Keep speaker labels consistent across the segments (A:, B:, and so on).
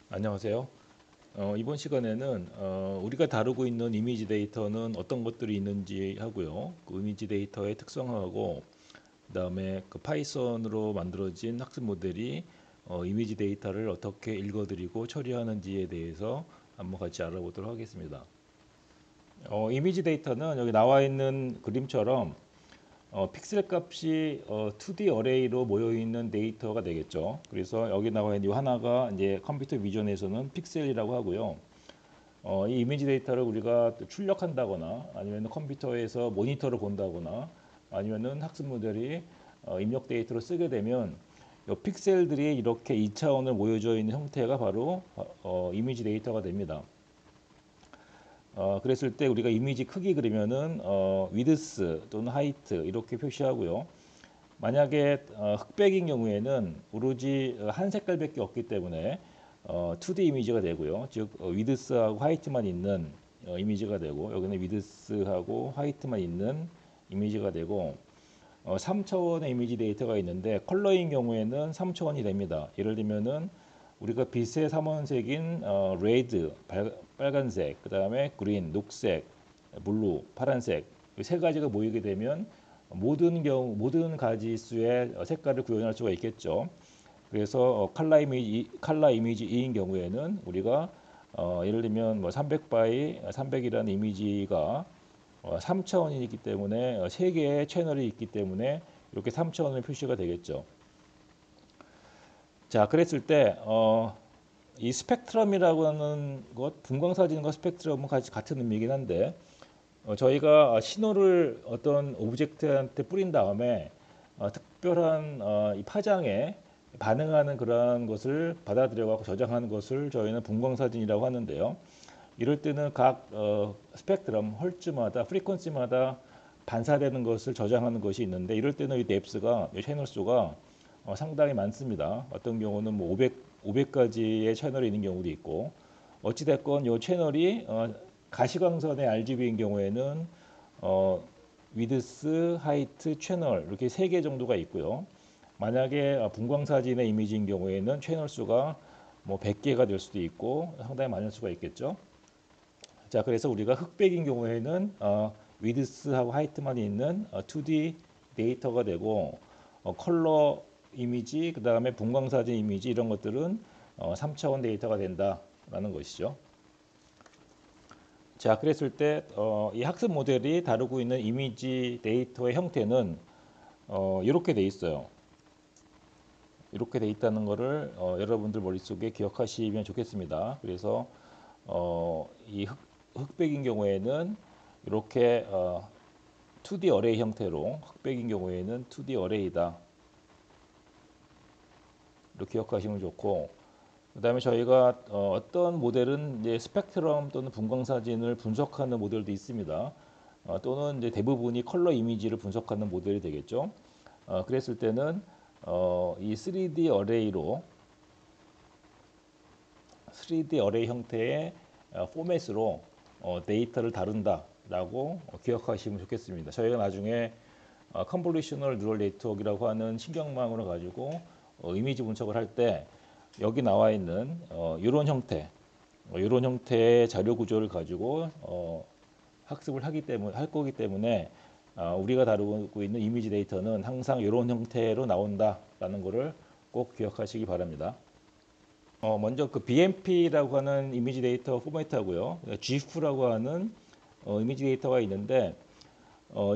A: 안녕하세요. 이번 시간에는 우리가 다루고 있는 이미지 데이터는 어떤 것들이 있는지 하고요. 그 이미지 데이터의 특성하고 그다음에 그 파이썬으로 만들어진 학습 모델이 이미지 데이터를 어떻게 읽어드리고 처리하는지에 대해서 한번 같이 알아보도록 하겠습니다. 이미지 데이터는 여기 나와 있는 그림처럼 픽셀 값이 2D 어레이로 모여 있는 데이터가 되겠죠. 그래서 여기 나와 있는 이 하나가 이제 컴퓨터 비전에서는 픽셀이라고 하고요. 이 이미지 데이터를 우리가 출력한다거나 아니면 컴퓨터에서 모니터를 본다거나 아니면은 학습 모델이 입력 데이터를 쓰게 되면 이 픽셀들이 이렇게 2차원을 모여져 있는 형태가 바로 이미지 데이터가 됩니다. 그랬을 때 우리가 이미지 크기 그리면은 위드스 또는 하이트 이렇게 표시하고요. 만약에 흑백인 경우에는 오로지 한 색깔밖에 없기 때문에 2D 이미지가 되고요. 즉 위드스하고 하이트만 있는 이미지가 되고 여기는 위드스하고 하이트만 있는 이미지가 되고 3차원의 이미지 데이터가 있는데 컬러인 경우에는 3차원이 됩니다. 예를 들면은 우리가 빛의 삼원색인 레드 빨간색, 그다음에 그린 녹색, 블루 파란색 이 세 가지가 모이게 되면 모든 가지수의 색깔을 구현할 수가 있겠죠. 그래서 칼라 이미지 2인 경우에는 우리가 예를 들면 뭐 300바이 300이라는 이미지가 3차원이기 때문에 3개의 채널이 있기 때문에 이렇게 3차원의 표시가 되겠죠. 자, 그랬을 때 이 스펙트럼이라고 하는 것, 분광사진과 스펙트럼은 같은 의미이긴 한데 저희가 신호를 어떤 오브젝트한테 뿌린 다음에 특별한 이 파장에 반응하는 그러한 것을 받아들여 갖고 저장하는 것을 저희는 분광사진이라고 하는데요. 이럴 때는 각 스펙트럼 헐츠마다 프리퀀시마다 반사되는 것을 저장하는 것이 있는데 이럴 때는 이 뎁스가 이 채널 수가 상당히 많습니다. 어떤 경우는 뭐 500가지의 채널이 있는 경우도 있고 어찌 됐건 이 채널이 가시광선의 RGB인 경우에는 위드스, 하이트, 채널 이렇게 3개 정도가 있고요. 만약에 분광사진의 이미지인 경우에는 채널 수가 뭐 100개가 될 수도 있고 상당히 많을 수가 있겠죠. 자, 그래서 우리가 흑백인 경우에는 위드스하고 하이트만 있는 2D 데이터가 되고 컬러 이미지, 그 다음에 분광사진 이미지 이런 것들은 3차원 데이터가 된다라는 것이죠. 자, 그랬을 때 이 학습 모델이 다루고 있는 이미지 데이터의 형태는 이렇게 돼 있어요. 이렇게 돼 있다는 것을 여러분들 머릿속에 기억하시면 좋겠습니다. 그래서 이 흑백인 경우에는 이렇게 2D 어레이 형태로 흑백인 경우에는 2D 어레이다. 이렇게 기억하시면 좋고 그다음에 저희가 어떤 모델은 이제 스펙트럼 또는 분광사진을 분석하는 모델도 있습니다. 또는 이제 대부분이 컬러 이미지를 분석하는 모델이 되겠죠. 그랬을 때는 이 3D 어레이 형태의 포맷으로 데이터를 다룬다라고 기억하시면 좋겠습니다. 저희가 나중에 컨볼루셔널 뉴럴 네트워크라고 하는 신경망으로 가지고 이미지 분석을 할 때 여기 나와 있는 이런 형태, 이런 형태의 자료 구조를 가지고 학습을 할 거기 때문에 우리가 다루고 있는 이미지 데이터는 항상 이런 형태로 나온다라는 것을 꼭 기억하시기 바랍니다. 먼저 그 BMP라고 하는 이미지 데이터 포맷하고요, GIF라고 하는 이미지 데이터가 있는데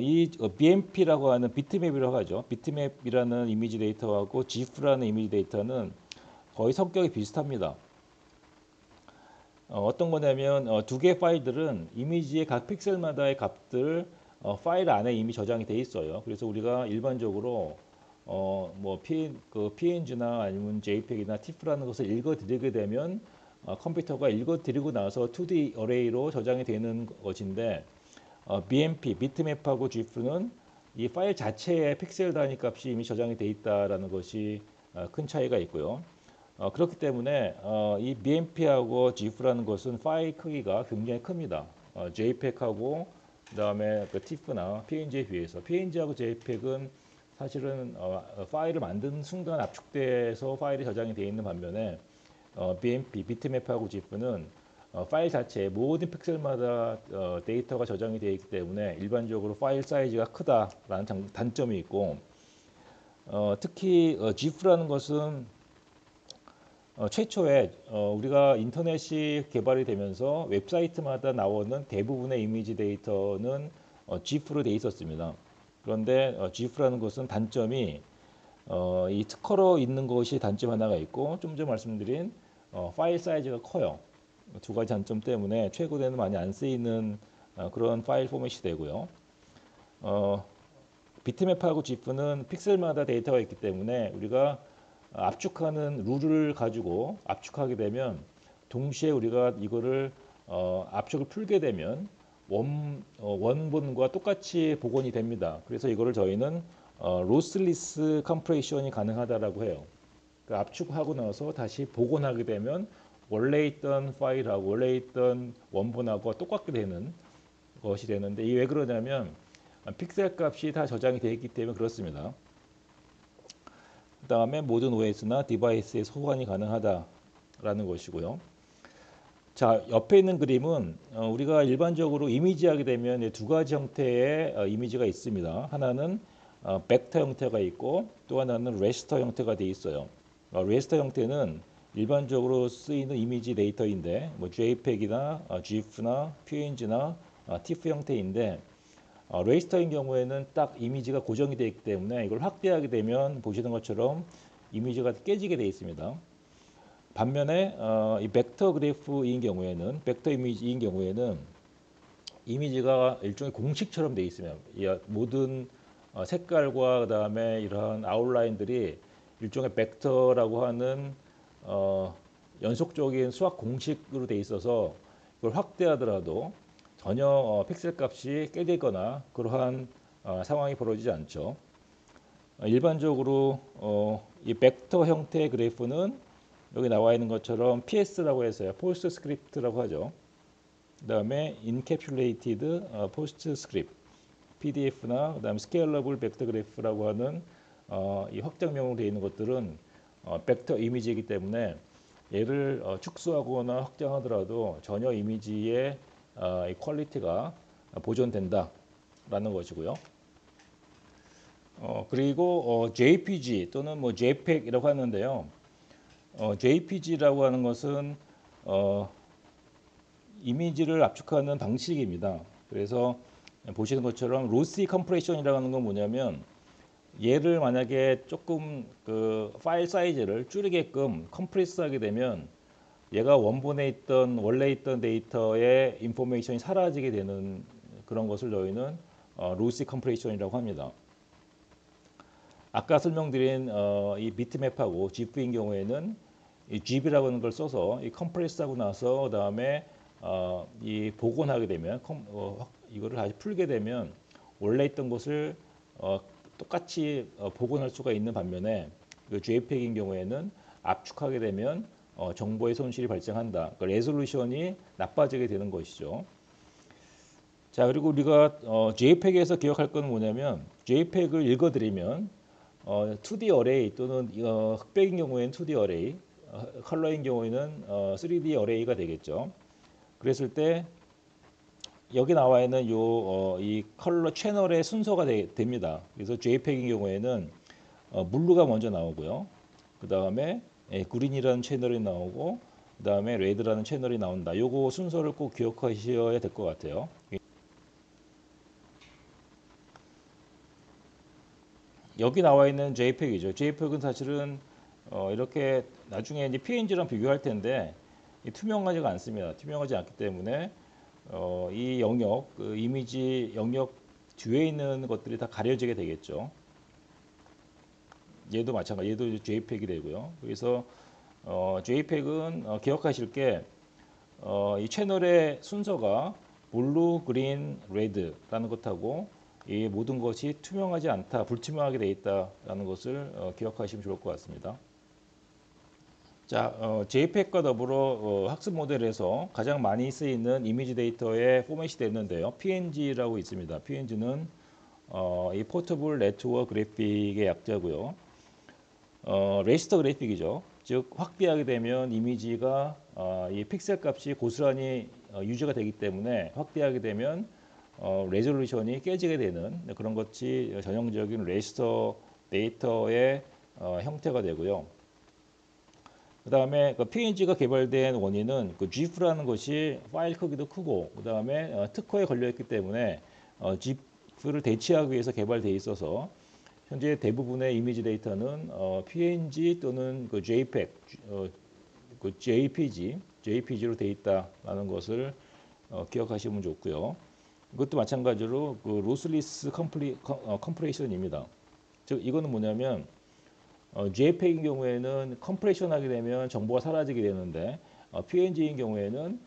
A: 이 BMP라고 하는 비트맵이라고 하죠. 비트맵이라는 이미지 데이터하고 GIF라는 이미지 데이터는 거의 성격이 비슷합니다. 어떤 거냐면 두 개의 파일들은 이미지의 각 픽셀마다의 값들 파일 안에 이미 저장이 돼 있어요. 그래서 우리가 일반적으로 뭐 PNG나 아니면 JPEG이나 TIFF라는 것을 읽어드리게 되면 컴퓨터가 읽어드리고 나서 2D 어레이로 저장이 되는 것인데 BMP, 비트맵하고 GIF는 이 파일 자체의 픽셀 단위 값이 이미 저장이 돼 있다라는 것이 큰 차이가 있고요. 그렇기 때문에 이 BMP하고 GIF라는 것은 파일 크기가 굉장히 큽니다. JPEG하고 그다음에 그 TIFF나 PNG에 비해서 PNG하고 JPEG은 사실은 파일을 만든 순간 압축돼서 파일이 저장이 되어 있는 반면에 BMP, 비트맵하고 GIF는 파일 자체 모든 픽셀마다 데이터가 저장이 되어 있기 때문에 일반적으로 파일 사이즈가 크다라는 단점이 있고, 특히 GIF라는 것은 최초에 우리가 인터넷이 개발이 되면서 웹사이트마다 나오는 대부분의 이미지 데이터는 GIF로 돼 있었습니다. 그런데 GIF라는 것은 단점이 이 특허로 있는 것이 단점 하나가 있고, 좀 전에 말씀드린 파일 사이즈가 커요. 두 가지 단점 때문에 최근에는 많이 안 쓰이는 그런 파일 포맷이 되고요. 비트맵하고 GIF는 픽셀마다 데이터가 있기 때문에 우리가 압축하는 룰을 가지고 압축하게 되면 동시에 우리가 이거를 압축을 풀게 되면 원본과 똑같이 복원이 됩니다. 그래서 이거를 저희는 로스리스 컴프레션이 가능하다라고 해요. 그러니까 압축하고 나서 다시 복원하게 되면 원래 있던 파일하고 원래 있던 원본하고 똑같게 되는 것이 되는데, 이게 왜 그러냐면 픽셀 값이 다 저장이 되어 있기 때문에 그렇습니다. 그 다음에 모든 OS나 디바이스에 소환이 가능하다라는 것이고요. 자, 옆에 있는 그림은 우리가 일반적으로 이미지 하게 되면 두 가지 형태의 이미지가 있습니다. 하나는 벡터 형태가 있고, 또 하나는 레스터 형태가 되어 있어요. 레스터 형태는 일반적으로 쓰이는 이미지 데이터인데, 뭐 JPEG이나 GIF나 PNG나 TIFF 형태인데, 레이스터인 경우에는 딱 이미지가 고정이 되어 있기 때문에 이걸 확대하게 되면 보시는 것처럼 이미지가 깨지게 되어 있습니다. 반면에 이 벡터 그래프인 경우에는, 벡터 이미지인 경우에는 이미지가 일종의 공식처럼 되어 있으면 모든 색깔과 그다음에 이러한 아웃라인들이 일종의 벡터라고 하는 연속적인 수학 공식으로 되어 있어서 이걸 확대하더라도 전혀 픽셀 값이 깨지거나 그러한 상황이 벌어지지 않죠. 일반적으로 이 벡터 형태의 그래프는 여기 나와 있는 것처럼 PS라고 해서요, 포스트 스크립트라고 하죠. 그다음에 Encapsulated PostScript, PDF나 그다음에 Scalable Vector Graph라고 하는 이 확장명으로 되어 있는 것들은 벡터 이미지이기 때문에 얘를 축소하거나 확장하더라도 전혀 이미지의 이 퀄리티가 보존된다라는 것이고요. 그리고 JPG 또는 뭐 JPEG이라고 하는데요. JPG라고 하는 것은 이미지를 압축하는 방식입니다. 그래서 보시는 것처럼 로시 컴프레션이라고 하는 건 뭐냐면, 얘를 만약에 조금 그 파일 사이즈를 줄이게끔 컴프레스하게 되면 얘가 원본에 있던 원래 있던 데이터의 인포메이션이 사라지게 되는 그런 것을 저희는 로시 컴프레션이라고 합니다. 아까 설명드린 이 비트맵하고 GIF인 경우에는 이 GIF이라고 하는 걸 써서 이 컴프레스하고 나서 그다음에 이 복원하게 되면 이거를 다시 풀게 되면 원래 있던 것을 똑같이 복원할 수가 있는 반면에 그 JPEG인 경우에는 압축하게 되면 정보의 손실이 발생한다. 그러니까 레졸루션이 나빠지게 되는 것이죠. 자, 그리고 우리가 JPEG에서 기억할 건 뭐냐면, JPEG을 읽어드리면 2D 어레이 또는 흑백인 경우에는 2D 어레이, 컬러인 경우에는 3D 어레이가 되겠죠. 그랬을 때 여기 나와 있는 이 컬러 채널의 순서가 됩니다. 그래서 JPEG인 경우에는 블루가 먼저 나오고요. 그 다음에 그린이라는 채널이 나오고, 그 다음에 레드라는 채널이 나온다. 요거 순서를 꼭 기억하셔야 될 것 같아요. 여기 나와 있는 JPEG이죠. JPEG은 사실은 이렇게 나중에 이제 PNG랑 비교할 텐데 투명하지가 않습니다. 투명하지 않기 때문에 이 영역, 그 이미지 영역 뒤에 있는 것들이 다 가려지게 되겠죠. 얘도 마찬가지, 얘도 JPEG이 되고요. 그래서 JPEG은 기억하실 게 이 채널의 순서가 블루, 그린, 레드라는 것하고 이 모든 것이 투명하지 않다, 불투명하게 되어 있다라는 것을 기억하시면 좋을 것 같습니다. 자, JPEG과 더불어 학습 모델에서 가장 많이 쓰이는 이미지 데이터의 포맷이 되는데요. PNG라고 있습니다. PNG는 이 포터블 네트워크 그래픽의 약자고요. 레지스터 그래픽이죠. 즉 확대하게 되면 이미지가 이 픽셀 값이 고스란히 유지가 되기 때문에 확대하게 되면 레졸루션이 깨지게 되는 그런 것이 전형적인 레지스터 데이터의 형태가 되고요. 그 다음에 그 PNG가 개발된 원인은 그 GIF라는 것이 파일 크기도 크고 그 다음에 특허에 걸려있기 때문에 GIF를 대체하기 위해서 개발되어 있어서 현재 대부분의 이미지 데이터는 PNG 또는 그 JPEG, 그 JPG로 되어 있다라는 것을 기억하시면 좋고요. 이것도 마찬가지로 그 로스리스 컴프레이션입니다. 즉 이거는 뭐냐면 JPEG인 경우에는 컴프레션 하게 되면 정보가 사라지게 되는데 PNG인 경우에는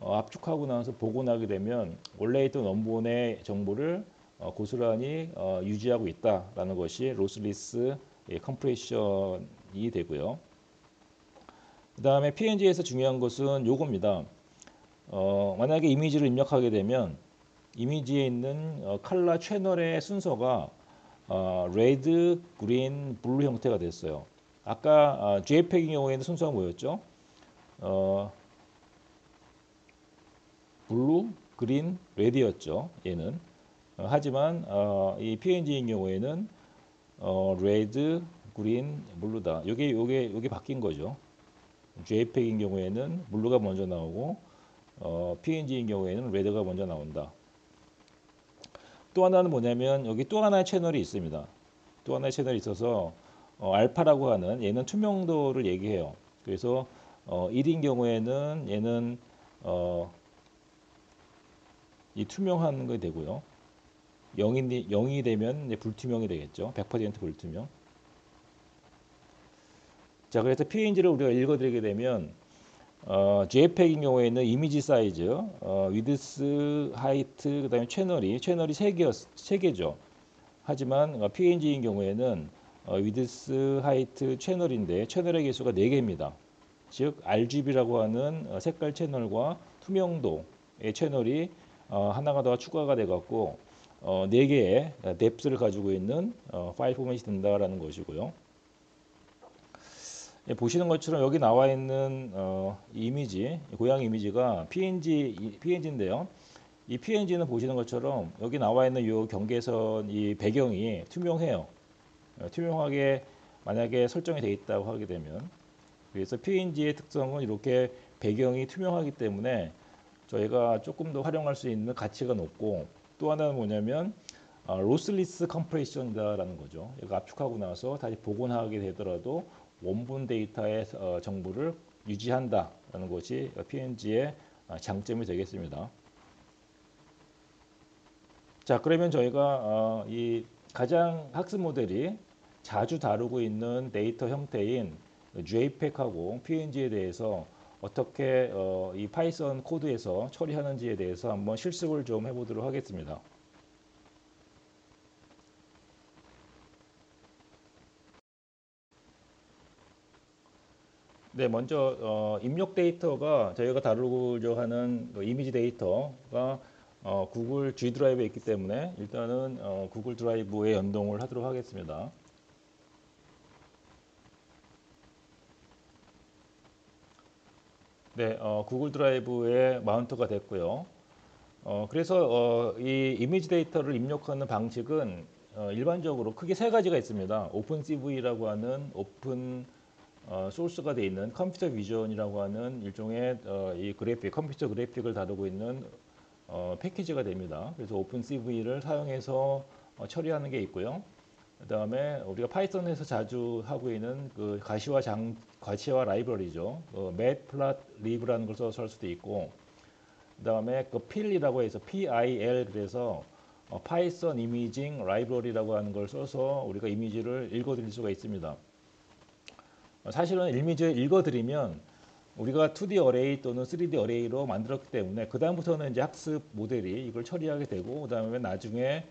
A: 압축하고 나서 복원하게 되면 원래 있던 원본의 정보를 고스란히 유지하고 있다라는 것이 로스리스 컴프레션이 되고요. 그 다음에 PNG에서 중요한 것은 요겁니다. 만약에 이미지를 입력하게 되면 이미지에 있는 컬러 채널의 순서가 레드, 그린, 블루 형태가 됐어요. 아까 JPEG의 경우에는 순서가 뭐였죠? 블루, 그린, 레드였죠. 얘는. 하지만 이 PNG인 경우에는 레드, 그린, 블루다. 요게 바뀐 거죠. JPEG인 경우에는 블루가 먼저 나오고 PNG인 경우에는 레드가 먼저 나온다. 또 하나는 뭐냐면 여기 또 하나의 채널이 있습니다. 또 하나의 채널이 있어서 알파라고 하는 얘는 투명도를 얘기해요. 그래서 1인 경우에는 얘는 이 투명한 게 되고요. 0이 되면 이제 불투명이 되겠죠. 100% 불투명. 자, 그래서 PNG를 우리가 읽어드리게 되면 JPEG인 경우에는 이미지 사이즈, 위드스, 하이트, 그다음에 채널이 3개죠. 하지만 PNG인 경우에는 위드스, 하이트, 채널인데 채널의 개수가 4개입니다. 즉 RGB라고 하는 색깔 채널과 투명도의 채널이 하나가 더 추가가 돼 갖고 4개의 뎁스를 가지고 있는 파일 포맷이 된다라는 것이고요. 보시는 것처럼 여기 나와 있는 이미지, 고양이 이미지가 PNG인데요. 이 PNG는 보시는 것처럼 여기 나와 있는 이 경계선 이 배경이 투명해요. 투명하게 만약에 설정이 되어 있다고 하게 되면 그래서 PNG의 특성은 이렇게 배경이 투명하기 때문에 저희가 조금 더 활용할 수 있는 가치가 높고 또 하나는 뭐냐면 로스리스 컴프레션이다라는 거죠. 이거 압축하고 나서 다시 복원하게 되더라도 원본 데이터의 정보를 유지한다라는 것이 PNG의 장점이 되겠습니다. 자, 그러면 저희가 이 가장 학습 모델이 자주 다루고 있는 데이터 형태인 JPEG하고 PNG에 대해서 어떻게 이 파이썬 코드에서 처리하는지에 대해서 한번 실습을 좀 해보도록 하겠습니다. 네, 먼저 입력 데이터가 저희가 다루고자 하는 이미지 데이터가 구글 G 드라이브에 있기 때문에 일단은 구글 드라이브에 연동을 하도록 하겠습니다. 네, 구글 드라이브에 마운트가 됐고요. 그래서 이 이미지 데이터를 입력하는 방식은 일반적으로 크게 세 가지가 있습니다. 오픈CV라고 하는 오픈 소스가 되어 있는 컴퓨터 비전이라고 하는 일종의 이 그래픽, 컴퓨터 그래픽을 다루고 있는 패키지가 됩니다. 그래서 오픈CV를 사용해서 처리하는 게 있고요. 그 다음에 우리가 파이썬에서 자주 하고 있는 그 가시화 라이브러리죠. matplotlib라는 걸 써서 할 수도 있고, 그 다음에 그 필이라고 해서 PIL 그래서 파이썬 이미징 라이브러리라고 하는 걸 써서 우리가 이미지를 읽어드릴 수가 있습니다. 사실은 이미지를 읽어드리면 우리가 2D 어레이 또는 3D 어레이로 만들었기 때문에 그 다음부터는 이제 학습 모델이 이걸 처리하게 되고 그 다음에 나중에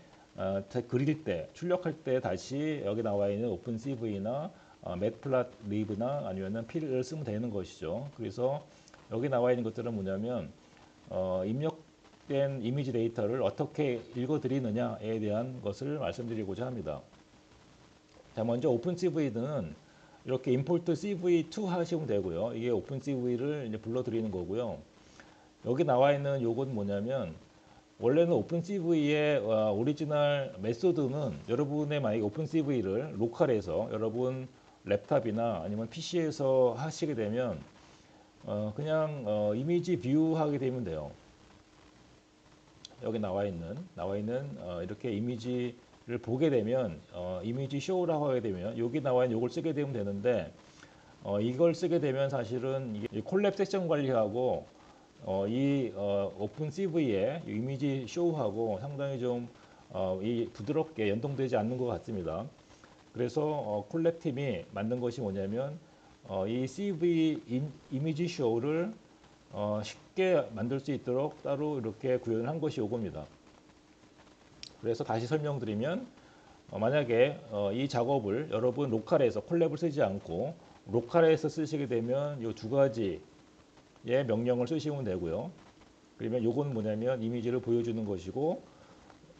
A: 그릴 때 출력할 때 다시 여기 나와 있는 오픈CV나 matplotlib나 아니면은 필을 쓰면 되는 것이죠. 그래서 여기 나와 있는 것들은 뭐냐면 입력된 이미지 데이터를 어떻게 읽어드리느냐에 대한 것을 말씀드리고자 합니다. 자, 먼저 오픈CV는 이렇게 import cv2 하시면 되고요. 이게 오픈 cv를 이제 불러드리는 거고요. 여기 나와 있는 요건 뭐냐면 원래는 오픈CV의 오리지널 메소드는 여러분의 만약에 오픈CV를 로컬에서 여러분 랩탑이나 아니면 PC에서 하시게 되면 그냥 이미지 뷰 하게 되면 돼요. 여기 나와 있는 이렇게 이미지를 보게 되면 이미지 쇼라고 하게 되면 여기 나와 있는 요걸 쓰게 되면 되는데 이걸 쓰게 되면 사실은 이게 콜랩 섹션 관리하고 오픈 CV의 이미지 쇼하고 상당히 좀 부드럽게 연동되지 않는 것 같습니다. 그래서 콜랩 팀이 만든 것이 뭐냐면 이 CV 이미지 쇼를 쉽게 만들 수 있도록 따로 이렇게 구현을 한 것이 요겁니다. 그래서 다시 설명드리면 만약에 이 작업을 여러분 로컬에서 콜랩을 쓰지 않고 로컬에서 쓰시게 되면 이 두 가지의 명령을 쓰시면 되고요. 그러면 요건 뭐냐면 이미지를 보여주는 것이고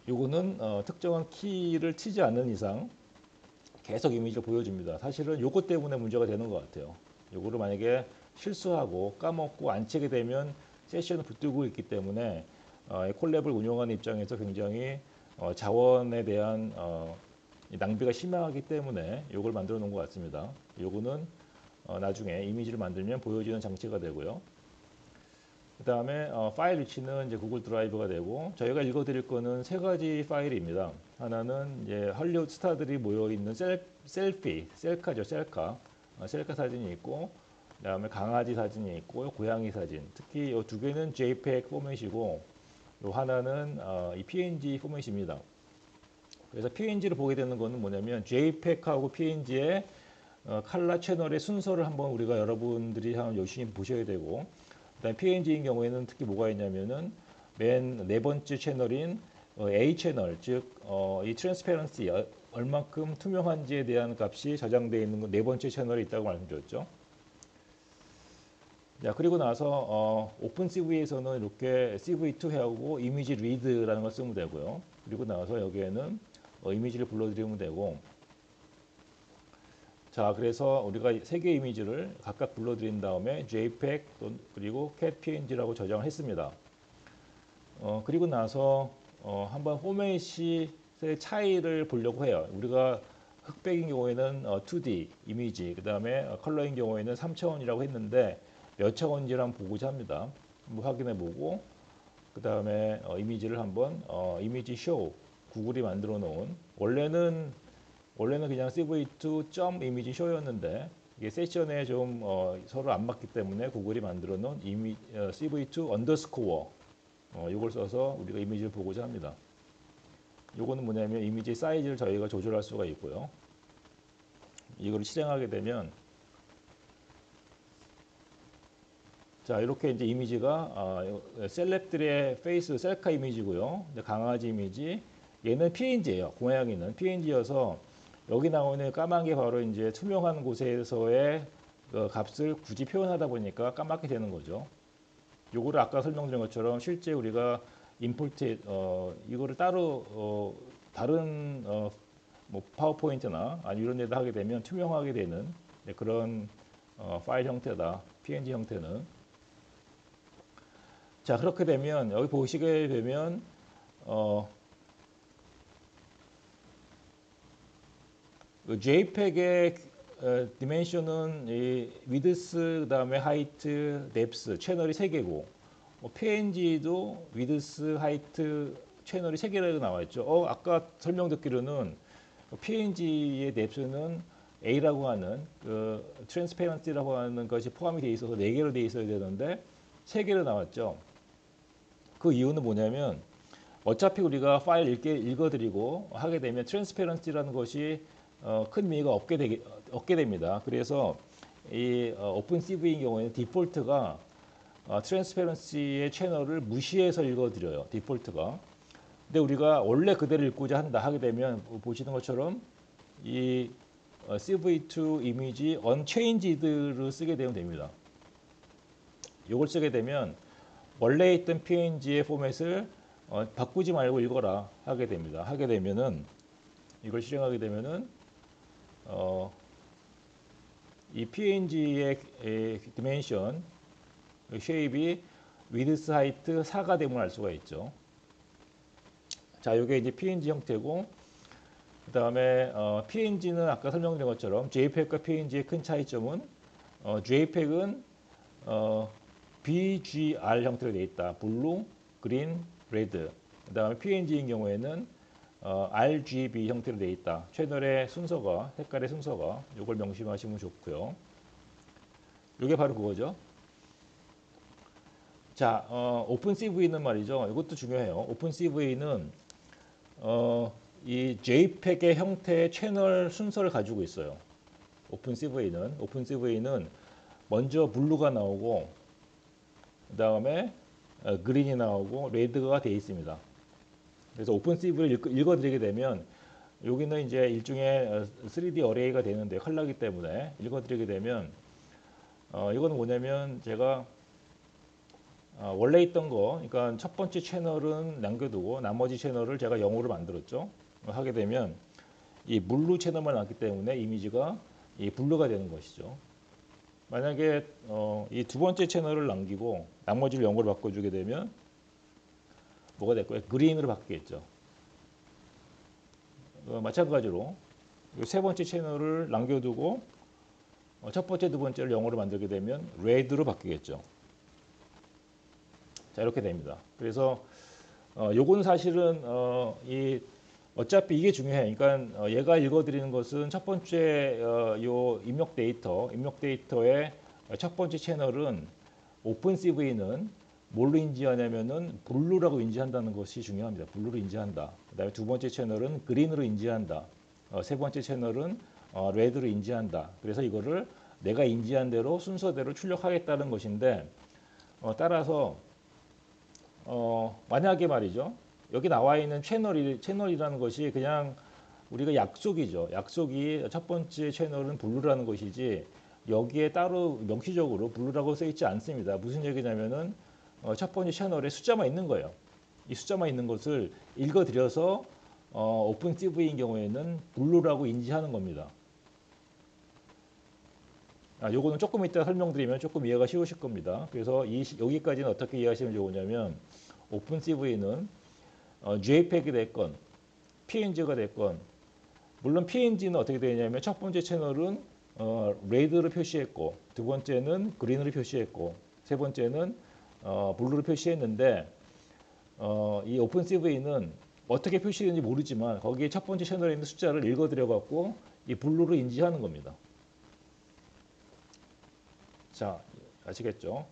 A: 요거는 특정한 키를 치지 않는 이상 계속 이미지를 보여줍니다. 사실은 요것 때문에 문제가 되는 것 같아요. 요거를 만약에 실수하고 까먹고 안 치게 되면 세션을 붙들고 있기 때문에 콜랩을 운영하는 입장에서 굉장히 자원에 대한 낭비가 심하기 때문에 요걸 만들어 놓은 것 같습니다. 요거는 나중에 이미지를 만들면 보여지는 장치가 되고요. 그 다음에 파일 위치는 이제 구글 드라이브가 되고 저희가 읽어드릴 거는 세 가지 파일입니다. 하나는 이제 할리우드 스타들이 모여 있는 셀피, 셀카죠, 셀카, 셀카 사진이 있고, 그다음에 강아지 사진이 있고, 고양이 사진. 특히 이 두 개는 JPEG 포맷이고, 요 하나는 이 PNG 포맷입니다. 그래서 PNG를 보게 되는 거는 뭐냐면 JPEG하고 PNG의 컬러 채널의 순서를 한번 우리가 여러분들이 한번 열심히 보셔야 되고. 그다음에 PNG인 경우에는 특히 뭐가 있냐면은 맨 네 번째 채널인 A 채널, 즉 이 트랜스페런시 얼만큼 투명한지에 대한 값이 저장되어 있는 네 번째 채널이 있다고 말씀드렸죠. 자, 그리고 나서 오픈 CV에서는 이렇게 CV2 하고 이미지 리드라는 걸 쓰면 되고요. 그리고 나서 여기에는 이미지를 불러드리면 되고, 자, 그래서 우리가 세 개의 이미지를 각각 불러드린 다음에 JPEG 그리고 CAT PNG라고 저장을 했습니다. 그리고 나서 한번 포맷의 차이를 보려고 해요. 우리가 흑백인 경우에는 2D 이미지, 그 다음에 컬러인 경우에는 3차원이라고 했는데 몇 차원인지를 한번 보고자 합니다. 한번 확인해 보고 그 다음에 이미지를 한번 이미지 쇼 구글이 만들어 놓은 원래는 그냥 CV2 이미지 쇼였는데 이게 세션에 좀 서로 안 맞기 때문에 구글이 만들어 놓은 CV2 언더스코어 이걸 써서 우리가 이미지를 보고자 합니다. 이거는 뭐냐면 이미지 사이즈를 저희가 조절할 수가 있고요. 이걸 실행하게 되면 자, 이렇게 이제 이미지가 셀럽들의 페이스 셀카 이미지고요. 강아지 이미지 얘는 PNG예요. 고양이는 PNG여서 여기 나오는 까만 게 바로 이제 투명한 곳에서의 그 값을 굳이 표현하다 보니까 까맣게 되는 거죠. 요거를 아까 설명드린 것처럼 실제 우리가 임포트 이거를 따로 다른 뭐 파워포인트나 아니 이런 데다 하게 되면 투명하게 되는 그런 파일 형태다. PNG 형태는. 자, 그렇게 되면 여기 보시게 되면 그 JPEG의 디멘션은 이 위드스 그다음에 하이트, 뎁스 채널이 3개고 PNG도 위드스, 하이트 채널이 3개라고 나와 있죠. 아까 설명 듣기로는 PNG의 뎁스는 A라고 하는 그 트랜스페런시라고 하는 것이 포함이 돼 있어서 4개로 돼 있어야 되는데 3개로 나왔죠. 그 이유는 뭐냐면 어차피 우리가 파일 읽어드리고 하게 되면 트랜스페런시라는 것이 큰 의미가 없게 됩니다. 그래서 이 오픈 CV인 경우에는 디폴트가 트랜스페런시의 채널을 무시해서 읽어드려요. 디폴트가. 근데 우리가 원래 그대로 읽고자 한다 하게 되면 보시는 것처럼 이 CV2 이미지 unchanged를 쓰게 되면 됩니다. 이걸 쓰게 되면 원래 있던 PNG의 포맷을 바꾸지 말고 읽어라 하게 됩니다. 하게 되면은 이걸 실행하게 되면은 이 PNG의 디멘션, 쉐입이 위드스 하이트 4가 됨을 알 수가 있죠. 자, 이게 이제 PNG 형태고, 그다음에 PNG는 아까 설명드린 것처럼 JPEG과 PNG의 큰 차이점은 JPEG은 BGR 형태로 되어 있다. 블루, 그린, 레드. 그다음에 PNG인 경우에는 RGB 형태로 되어 있다. 채널의 순서가, 색깔의 순서가 이걸 명심하시면 좋고요. 이게 바로 그거죠. 자, 오픈CV는 말이죠. 이것도 중요해요. 오픈CV는 이 JPEG의 형태의 채널 순서를 가지고 있어요. 오픈CV는 먼저 블루가 나오고 그 다음에 그린이 나오고 레드가 되어 있습니다. 그래서 오픈CV를 읽어드리게 되면 여기는 이제 일종의 3D 어레이가 되는데 컬러기 때문에 읽어드리게 되면 이거는 뭐냐면 제가 원래 있던 거, 그러니까 첫 번째 채널은 남겨두고 나머지 채널을 제가 0으로 만들었죠. 하게 되면 이 블루 채널만 남기 때문에 이미지가 이 블루가 되는 것이죠. 만약에 이 두 번째 채널을 남기고 나머지를 0으로 바꿔주게 되면 뭐가 될 거예요? 그린으로 바뀌겠죠. 마찬가지로 세 번째 채널을 남겨두고 첫 번째, 두 번째를 0으로 만들게 되면 레드로 바뀌겠죠. 자, 이렇게 됩니다. 그래서 요건 사실은 어차피 이게 중요해. 그러니까 얘가 읽어드리는 것은 첫 번째 요 입력 데이터의 첫 번째 채널은 오픈CV는 뭘로 인지하냐면은 블루라고 인지한다는 것이 중요합니다. 블루로 인지한다. 그다음에 두 번째 채널은 그린으로 인지한다. 세 번째 채널은 레드로 인지한다. 그래서 이거를 내가 인지한 대로 순서대로 출력하겠다는 것인데 따라서 만약에 말이죠. 여기 나와 있는 채널이라는 것이 그냥 우리가 약속이죠. 약속이 첫 번째 채널은 블루라는 것이지 여기에 따로 명시적으로 블루라고 써 있지 않습니다. 무슨 얘기냐면은 첫 번째 채널에 숫자만 있는 거예요. 이 숫자만 있는 것을 읽어드려서 오픈CV인 경우에는 블루라고 인지하는 겁니다. 요거는 조금 이따 설명드리면 조금 이해가 쉬우실 겁니다. 그래서 여기까지는 어떻게 이해하시면 좋으냐면 오픈CV는 JPEG이 됐건 PNG가 됐건 물론 PNG는 어떻게 되냐면 첫 번째 채널은 레드로 표시했고 두 번째는 그린으로 표시했고 세 번째는 블루로 표시했는데 이 오픈CV는 어떻게 표시되는지 모르지만 거기에 첫 번째 채널에 있는 숫자를 읽어드려 갖고 이 블루로 인지하는 겁니다. 자, 아시겠죠?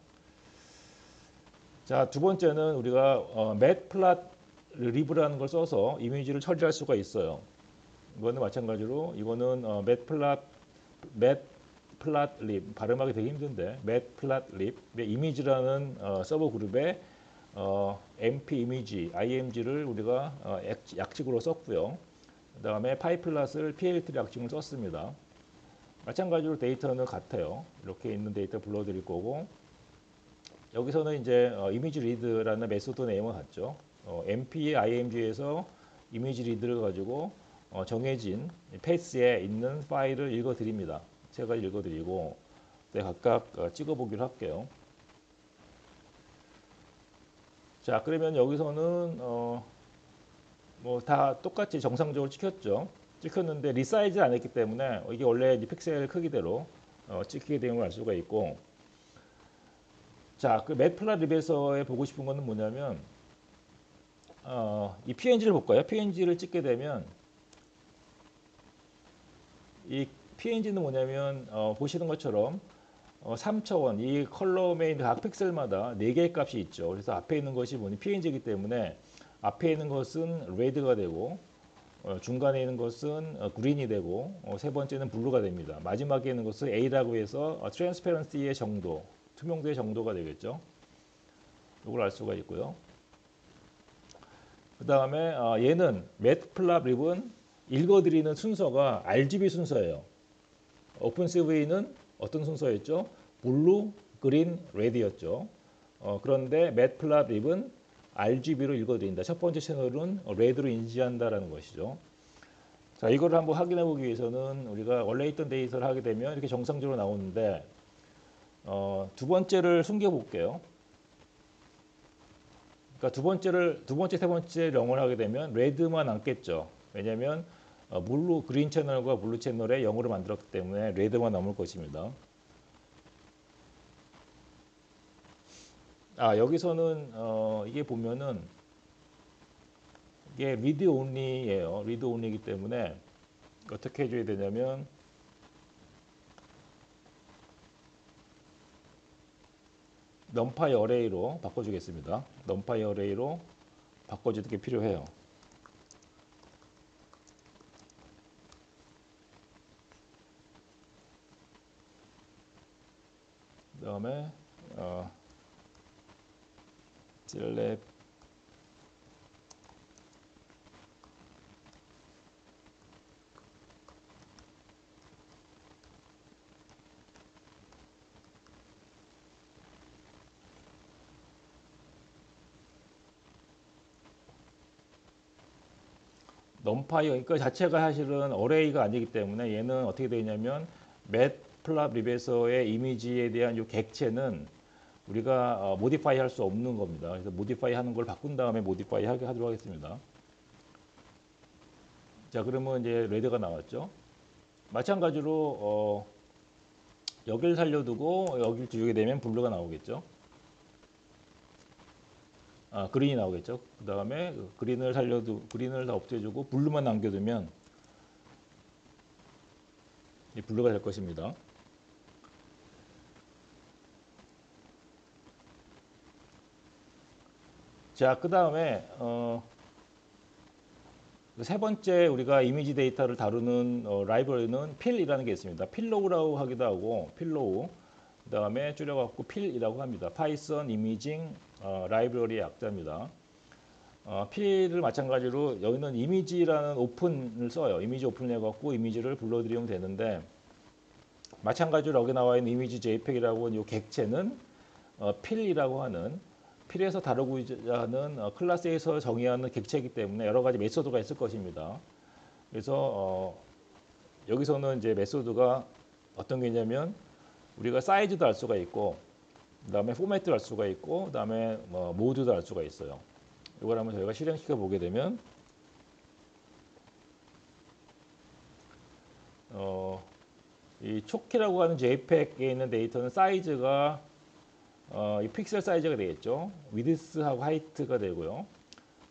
A: 자, 두 번째는 우리가 matplotlib라는 걸 써서 이미지를 처리할 수가 있어요. 이거는 마찬가지로 이거는 matplotlib 발음하기 되게 힘든데 matplotlib 이미지라는 서버 그룹에 mp 이미지 img를 우리가 약식으로 썼고요. 그다음에 pyplot을 plt 약식으로 썼습니다. 마찬가지로 데이터는 같아요. 이렇게 있는 데이터 불러드릴 거고 여기서는 이제 이미지 리드라는 메소드 네임은 같죠. mp img에서 이미지 리드를 가지고 정해진 패스에 있는 파일을 읽어드립니다. 세 가지 읽어드리고 각각 찍어보기로 할게요. 자, 그러면 여기서는 뭐 다 똑같이 정상적으로 찍혔는데 리사이즈 안 했기 때문에 이게 원래 픽셀 크기대로 찍히게 되는 걸 알 수가 있고 자, 그 matplotlib에서 보고 싶은 거는 뭐냐면 이 PNG를 볼까요? PNG를 찍게 되면 이 PNG는 뭐냐면 보시는 것처럼 3차원 이 컬럼에 있는 각 픽셀마다 4개의 값이 있죠. 그래서 앞에 있는 것이 뭐니 PNG이기 때문에 앞에 있는 것은 레드가 되고 중간에 있는 것은 그린이 되고 세 번째는 블루가 됩니다. 마지막에 있는 것은 A라고 해서 트랜스페런시의 정도, 투명도의 정도가 되겠죠. 이걸 알 수가 있고요. 그 다음에 얘는 matplotlib은 읽어드리는 순서가 RGB 순서예요. 오픈CV는 어떤 순서였죠? 블루, 그린, 레드였죠. 그런데 matplotlib은 RGB로 읽어드린다. 첫 번째 채널은 레드로 인지한다라는 것이죠. 자, 이거를 한번 확인해 보기 위해서는 우리가 원래 있던 데이터를 하게 되면 이렇게 정상적으로 나오는데 두 번째를 숨겨 볼게요. 그러니까 두 번째, 세 번째 령을 하게 되면 레드만 남겠죠. 왜냐하면 그린 채널과 블루 채널에 0으로 만들었기 때문에 레드만 남을 것입니다. 여기서는 이게 보면은 이게 read only예요. read only이기 때문에 어떻게 해줘야 되냐면 numpy array로 바꿔주겠습니다. numpy array로 바꿔주는 게 필요해요. 그 다음에 select numpy 그러니까 자체가 사실은 어레이가 아니기 때문에 얘는 어떻게 되냐면 matplotlib에서의 이미지에 대한 이 객체는 우리가 모디파이 할 수 없는 겁니다. 그래서 모디파이 하는 걸 바꾼 다음에 모디파이 하도록 하겠습니다. 자, 그러면 이제 레드가 나왔죠. 마찬가지로 여기를 살려두고 여기를 두게 되면 블루가 나오겠죠. 그린이 나오겠죠. 그 다음에 그린을 그린을 다 없애주고 블루만 남겨두면 이 블루가 될 것입니다. 자, 그 다음에 세 번째 우리가 이미지 데이터를 다루는 라이브러리는 필이라는 게 있습니다. 필로우라고 하기도 하고 필로우 그 다음에 줄여갖고 필이라고 합니다. 파이썬 이미징 라이브러리의 약자입니다. 필을 마찬가지로 여기는 이미지라는 오픈을 써요. 이미지 오픈을 해갖고 이미지를 불러들이면 되는데 마찬가지로 여기 나와 있는 이미지 JPEG이라고 하는 이 객체는 필이라고 하는 필에서 다루고자 하는 클래스에서 정의하는 객체이기 때문에 여러 가지 메소드가 있을 것입니다. 그래서 여기서는 이제 메소드가 어떤 게 있냐면 우리가 사이즈도 알 수가 있고 그다음에 포맷도 알 수가 있고 그다음에 모드도 알 수가 있어요. 이걸 한번 저희가 실행시켜 보게 되면 이 초키라고 하는 JPEG에 있는 데이터는 사이즈가 이 픽셀 사이즈가 되겠죠. 위드스하고 하이트가 되고요.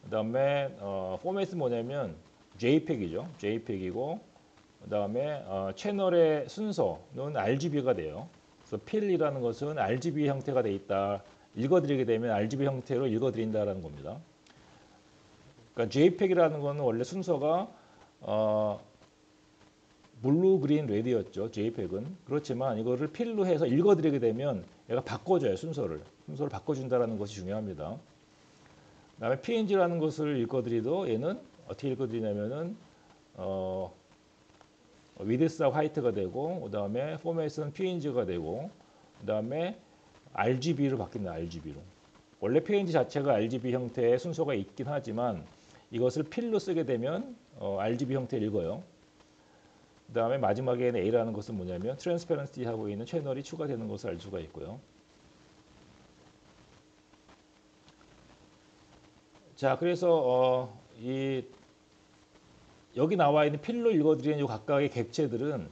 A: 그다음에 포맷은 뭐냐면 JPEG이죠. JPEG이고 그다음에 채널의 순서는 RGB가 돼요. 그래서 필이라는 것은 RGB 형태가 돼 있다. 읽어드리게 되면 RGB 형태로 읽어드린다라는 겁니다. 그러니까 JPEG이라는 거는 원래 순서가 블루, 그린, 레드였죠. JPEG은. 그렇지만 이거를 필로 해서 읽어드리게 되면 얘가 바꿔줘요. 순서를 바꿔준다는 것이 중요합니다. 그다음에 PNG라는 것을 읽어드리도 얘는 어떻게 읽어드리냐면은 위드스하고 하이트가 되고 그다음에 포맷은 PNG가 되고 그다음에 RGB로 바뀐다. RGB로. 원래 PNG 자체가 RGB 형태의 순서가 있긴 하지만 이것을 필로 쓰게 되면 RGB 형태를 읽어요. 그 다음에 마지막에는 A라는 것은 뭐냐면 트랜스페런시 하고 있는 채널이 추가되는 것을 알 수가 있고요. 자, 그래서 여기 나와 있는 필로 읽어드리는 이 각각의 객체들은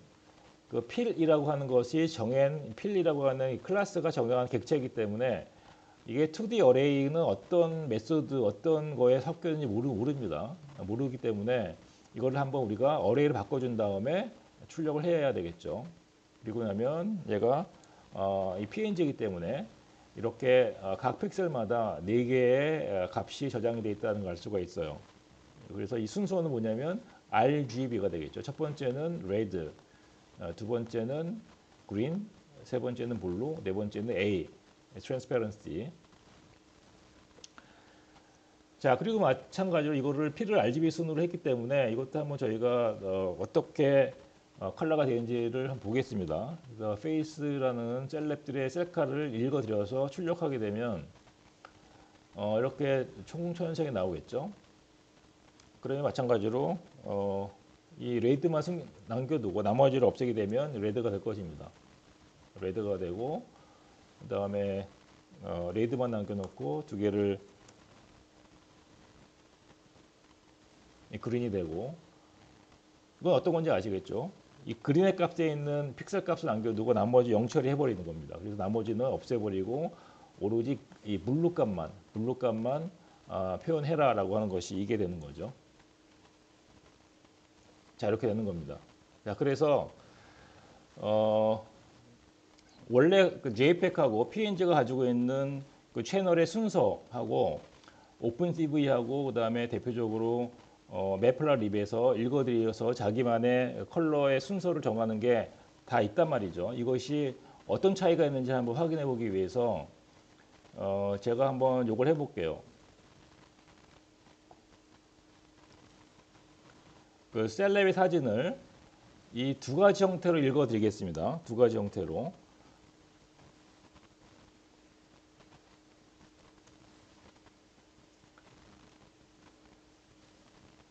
A: 그 필이라고 하는 것이 필이라고 하는 클래스가 정형한 객체이기 때문에 이게 2D 어레이는 어떤 메소드, 어떤 거에 섞였는지 모릅니다. 모르기 때문에 이걸 한번 우리가 어레이를 바꿔준 다음에 출력을 해야 되겠죠. 그리고 나면 얘가 이 PNG이기 때문에 이렇게 각 픽셀마다 4개의 값이 저장이 되어 있다는 걸 알 수가 있어요. 그래서 이 순서는 뭐냐면 RGB가 되겠죠. 첫 번째는 레드, 두 번째는 그린, 세 번째는 블루, 네 번째는 A, 트랜스페런시. 자, 그리고 마찬가지로 이거를 P를 RGB 순으로 했기 때문에 이것도 한번 저희가 어떻게 컬러가 되는지를 한번 보겠습니다. 그래서 페이스라는 셀랩들의 셀카를 읽어드려서 출력하게 되면 이렇게 총천색이 나오겠죠. 그러면 마찬가지로 이 레드만 남겨두고 나머지를 없애게 되면 레드가 될 것입니다. 레드가 되고 그 다음에 레드만 남겨놓고 두 개를 그린이 되고, 이건 어떤 건지 아시겠죠? 이 그린의 값에 있는 픽셀 값을 남겨두고 나머지 0 처리해버리는 겁니다. 그래서 나머지는 없애버리고 오로지 이 블루 값만 표현해라라고 하는 것이 이게 되는 거죠. 자, 이렇게 되는 겁니다. 자, 그래서 원래 그 JPEG하고 PNG가 가지고 있는 그 채널의 순서하고 오픈CV하고 그다음에 대표적으로 매플라립에서 읽어드려서 자기만의 컬러의 순서를 정하는 게 다 있단 말이죠. 이것이 어떤 차이가 있는지 한번 확인해 보기 위해서 제가 한번 요걸 해볼게요. 그 셀럽의 사진을 이 두 가지 형태로 읽어드리겠습니다. 두 가지 형태로.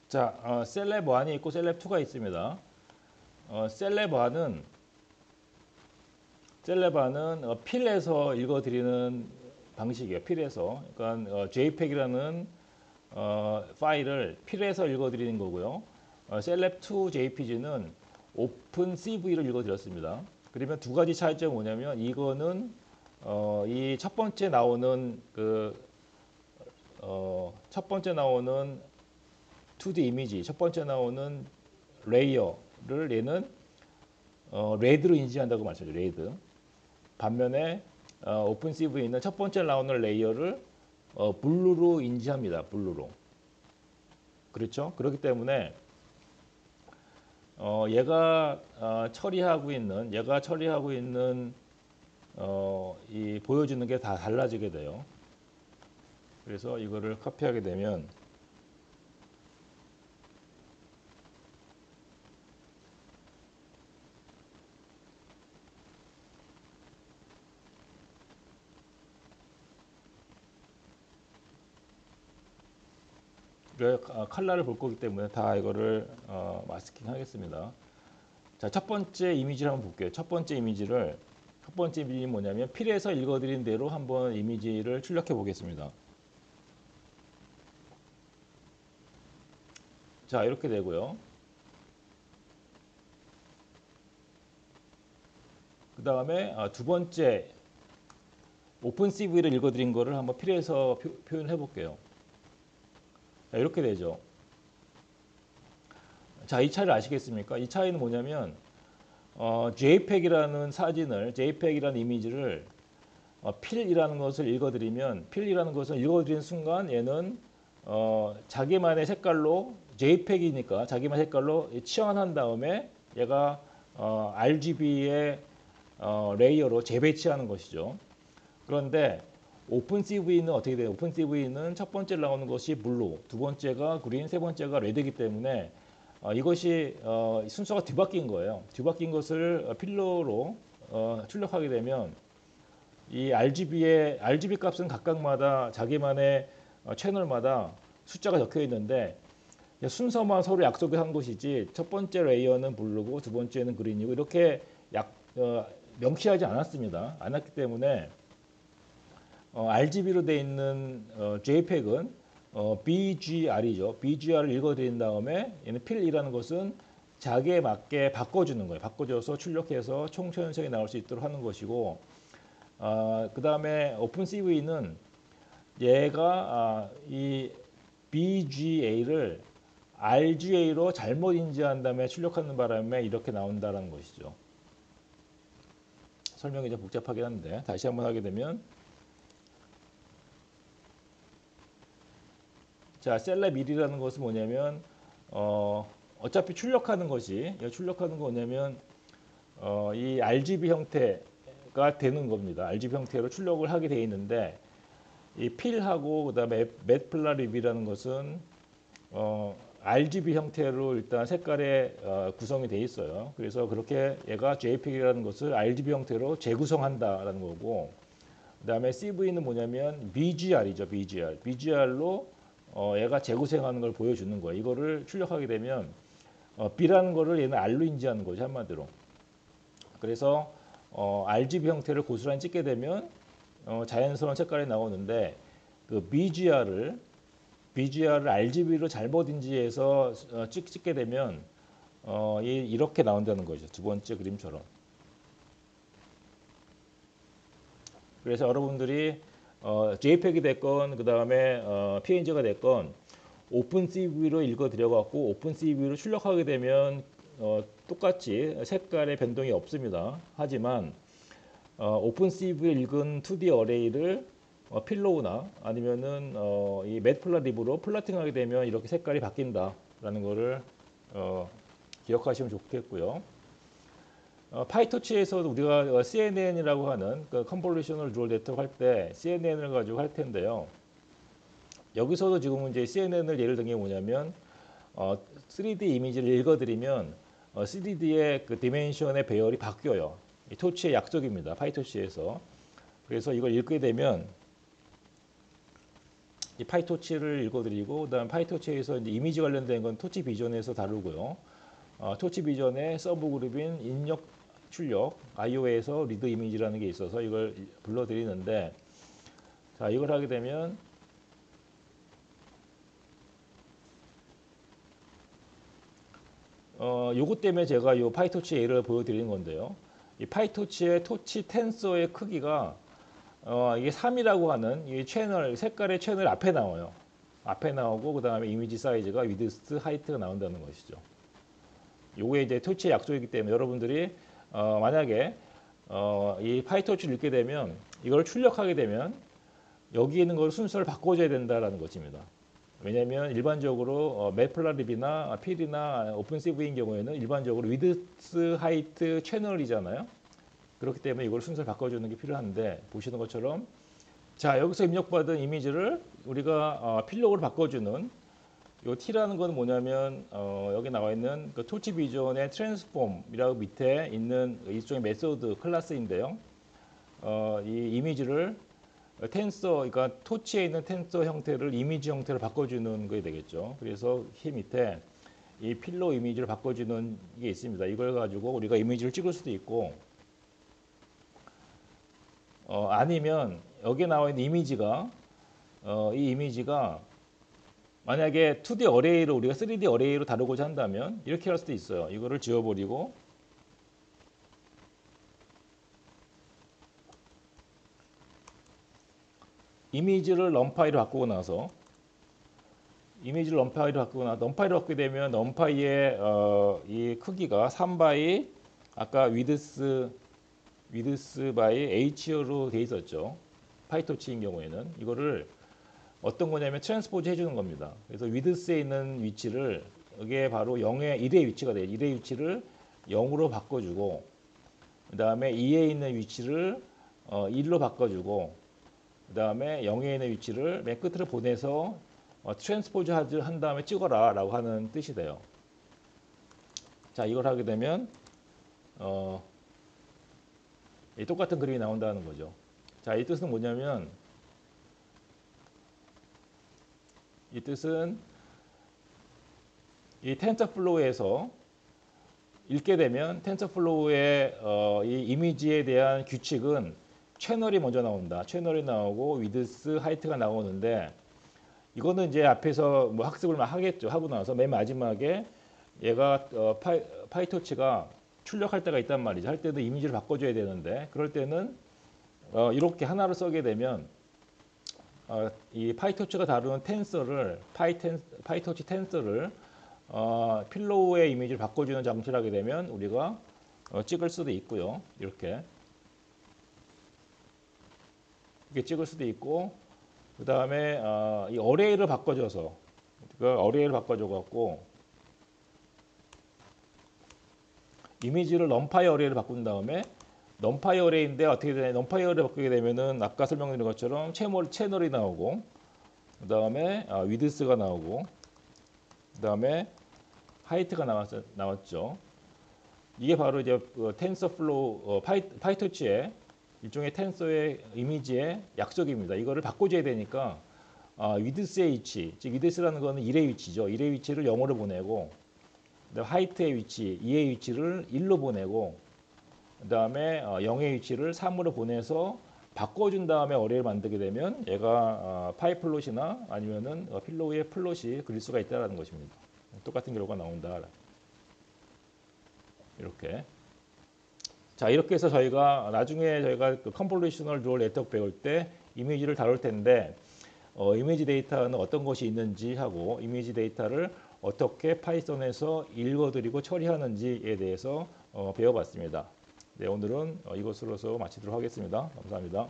A: 자, 셀럽 1이 있고 셀럽 2가 있습니다. 셀럽 1은 필에서 읽어드리는 방식이에요. 필에서. 그러니까 JPEG이라는 파일을 필에서 읽어드리는 거고요. 셀럽 2 JPG는 오픈CV를 읽어드렸습니다. 그러면 두 가지 차이점이 뭐냐면 이거는 이 첫 번째 나오는 첫 번째 나오는 2D 이미지, 첫 번째 나오는 레이어를 얘는 레드로 인지한다고 말씀드렸죠. 레드. 반면에 오픈CV는 첫 번째 나오는 레이어를 블루로 인지합니다. 블루로. 그렇죠? 그렇기 때문에 얘가 처리하고 있는 이 보여주는 게 다 달라지게 돼요. 그래서 이거를 카피하게 되면 컬러를 볼 거기 때문에 다 이거를 마스킹 하겠습니다. 자, 첫 번째 이미지를 한번 볼게요. 첫 번째 이미지는 뭐냐면 필에서 읽어드린 대로 한번 이미지를 출력해 보겠습니다. 자, 이렇게 되고요. 그 다음에 두 번째 오픈CV를 읽어드린 거를 한번 필에서 표현해 볼게요. 자, 이렇게 되죠. 자, 이 차이를 아시겠습니까? 이 차이는 뭐냐면 JPEG이라는 이미지를 필이라는 것을 읽어드리면 필이라는 것을 읽어드리는 순간 얘는 자기만의 색깔로 JPEG이니까 자기만의 색깔로 치환한 다음에 얘가 RGB의 레이어로 재배치하는 것이죠. 그런데 오픈CV는 어떻게 돼요? 오픈CV는 첫 번째 나오는 것이 블루, 두 번째가 그린, 세 번째가 레드이기 때문에 이것이 순서가 뒤바뀐 거예요. 뒤바뀐 것을 필러로 출력하게 되면 이 RGB 값은 각각마다 자기만의 채널마다 숫자가 적혀 있는데 순서만 서로 약속한 것이지 첫 번째 레이어는 블루고 두 번째는 그린이고 이렇게 명시하지 않았습니다. 않았기 때문에 RGB로 되어 있는 JPEG은 BGR이죠. BGR을 읽어드린 다음에 얘는 필이라는 것은 자기에 맞게 바꿔주는 거예요. 바꿔줘서 출력해서 총천색이 나올 수 있도록 하는 것이고, 그 다음에 오픈CV는 얘가 이 BGA를 RGA로 잘못 인지한 다음에 출력하는 바람에 이렇게 나온다는 것이죠. 설명이 좀 복잡하긴 한데 다시 한번 하게 되면 자, 셀럽 1이라는 것은 뭐냐면 어차피 출력하는 거 뭐냐면 이 RGB 형태가 되는 겁니다. RGB 형태로 출력을 하게 돼 있는데 이 필하고 그다음에 매플라립이라는 것은 RGB 형태로 일단 색깔의 구성이 돼 있어요. 그래서 그렇게 얘가 JPEG이라는 것을 RGB 형태로 재구성한다라는 거고, 그다음에 CV는 뭐냐면 BGR이죠. BGR로 얘가 재구성하는 걸 보여주는 거예요. 이거를 출력하게 되면 B라는 거를 얘는 R로 인지하는 거죠, 한마디로. 그래서 RGB 형태를 고스란히 찍게 되면 자연스러운 색깔이 나오는데 그 BGR을 RGB로 잘못 인지해서 찍게 되면 이렇게 나온다는 거죠. 두 번째 그림처럼. 그래서 여러분들이 JPEG이 됐건 그 다음에 PNG가 됐건 오픈CV로 읽어드려갖고 오픈CV로 출력하게 되면 똑같이 색깔의 변동이 없습니다. 하지만 오픈CV에 읽은 2D 어레이를 필로우나 아니면은 이 매트플라립으로 플러팅하게 되면 이렇게 색깔이 바뀐다라는 거를 기억하시면 좋겠고요. 파이토치에서도 우리가 CNN이라고 하는 그 컨볼루셔널 뉴럴 네트워크 할 때 CNN을 가지고 할 텐데요. 여기서도 지금 이제 CNN을 예를 든 게 뭐냐면 3D 이미지를 읽어드리면 3D의 그 디멘션의 배열이 바뀌어요. 이 토치의 약속입니다. 파이토치에서. 그래서 이걸 읽게 되면 이 파이토치를 읽어드리고 그다음 파이토치에서 이제 이미지 관련된 건 토치 비전에서 다루고요. 토치 비전의 서브 그룹인 입력 출력 IO에서 리드 이미지라는 게 있어서 이걸 불러드리는데 자 이걸 하게 되면 요것 때문에 제가 이 파이토치 예를 보여드리는 건데요. 이 파이토치의 토치 텐서의 크기가 이게 3이라고 하는 이 채널 색깔의 채널 앞에 나와요. 앞에 나오고 그 다음에 이미지 사이즈가 위드스 하이트가 나온다는 것이죠. 요게 이제 토치의 약속이기 때문에 여러분들이 만약에 이 파이토치를 읽게 되면 이걸 출력하게 되면 여기 있는 걸 순서를 바꿔줘야 된다라는 것입니다. 왜냐하면 일반적으로 매플라립이나 필이나 오픈CV인 경우에는 일반적으로 위드스 하이트 채널이잖아요. 그렇기 때문에 이걸 순서를 바꿔주는 게 필요한데 보시는 것처럼 자 여기서 입력받은 이미지를 우리가 필록으로 바꿔주는 이 T라는 건 뭐냐면 여기 나와 있는 그 토치 비전의 트랜스폼이라고 밑에 있는 일종의 메소드 클래스인데요. 이 이미지를 텐서, 그러니까 토치에 있는 텐서 형태를 이미지 형태로 바꿔주는 게 되겠죠. 그래서 이 밑에 이 필로 이미지를 바꿔주는 게 있습니다. 이걸 가지고 우리가 이미지를 찍을 수도 있고, 아니면 여기에 나와 있는 이미지가 이 이미지가 만약에 2D 어레이로 우리가 3D 어레이로 다루고자 한다면 이렇게 할 수도 있어요. 이거를 지워버리고 이미지를 넘파이로 바꾸고 나서 넘파이로 바꾸게 되면 넘파이의 이 크기가 3바이 아까 위드스 바이 H로 돼 있었죠. 파이토치인 경우에는 이거를 어떤 거냐면 트랜스포즈 해주는 겁니다. 그래서 위드스에 있는 위치를 이게 바로 0의 1의 위치가 돼요. 1의 위치를 0으로 바꿔주고 그 다음에 2에 있는 위치를 1로 바꿔주고 그 다음에 0에 있는 위치를 맨 끝으로 보내서 트랜스포즈 한 다음에 찍어라 라고 하는 뜻이 돼요. 자 이걸 하게 되면 똑같은 그림이 나온다는 거죠. 자 이 뜻은 뭐냐면 이 뜻은 이 텐서플로우에서 읽게 되면 텐서플로우의 이 이미지에 대한 규칙은 채널이 먼저 나온다. 채널이 나오고 위드스 하이트가 나오는데 이거는 이제 앞에서 뭐 학습을 막 하겠죠. 하고 나서 맨 마지막에 얘가 파이토치가 출력할 때가 있단 말이죠. 할 때도 이미지를 바꿔줘야 되는데 그럴 때는 이렇게 하나로 쓰게 되면 이 파이토치가 다루는 텐서를 파이토치 텐서를 필로우의 이미지를 바꿔주는 장치를 하게 되면 우리가 찍을 수도 있고요. 이렇게 찍을 수도 있고 그 다음에 이 어레이를 바꿔줘서 어레이를 바꿔줘 갖고 이미지를 넘파이 어레이를 바꾼 다음에 넘파이 어레이인데 어떻게 되냐 넘파이 어레이 바꾸게 되면은 아까 설명드린 것처럼 채널이 나오고 그 다음에 위드스가 나오고 그 다음에 하이트가 나왔죠. 이게 바로 이제 텐서플로우 파이토치의 일종의 텐서의 이미지의 약속입니다. 이거를 바꿔줘야 되니까 위드스의 위치, 즉 위드스라는 거는 1의 위치죠. 1의 위치를 0으로 보내고 하이트의 위치, 2의 위치를 1로 보내고 그다음에 0의 위치를 3으로 보내서 바꿔준 다음에 어레이를 만들게 되면 얘가 파이플롯이나 아니면은 필로우의 플롯이 그릴 수가 있다라는 것입니다. 똑같은 결과가 나온다. 이렇게. 자, 이렇게 해서 저희가 나중에 저희가 그 컨볼루셔널 뉴럴 네트워크 배울 때 이미지를 다룰 텐데 이미지 데이터는 어떤 것이 있는지 하고 이미지 데이터를 어떻게 파이썬에서 읽어드리고 처리하는지에 대해서 배워봤습니다. 네, 오늘은 이것으로서 마치도록 하겠습니다. 감사합니다.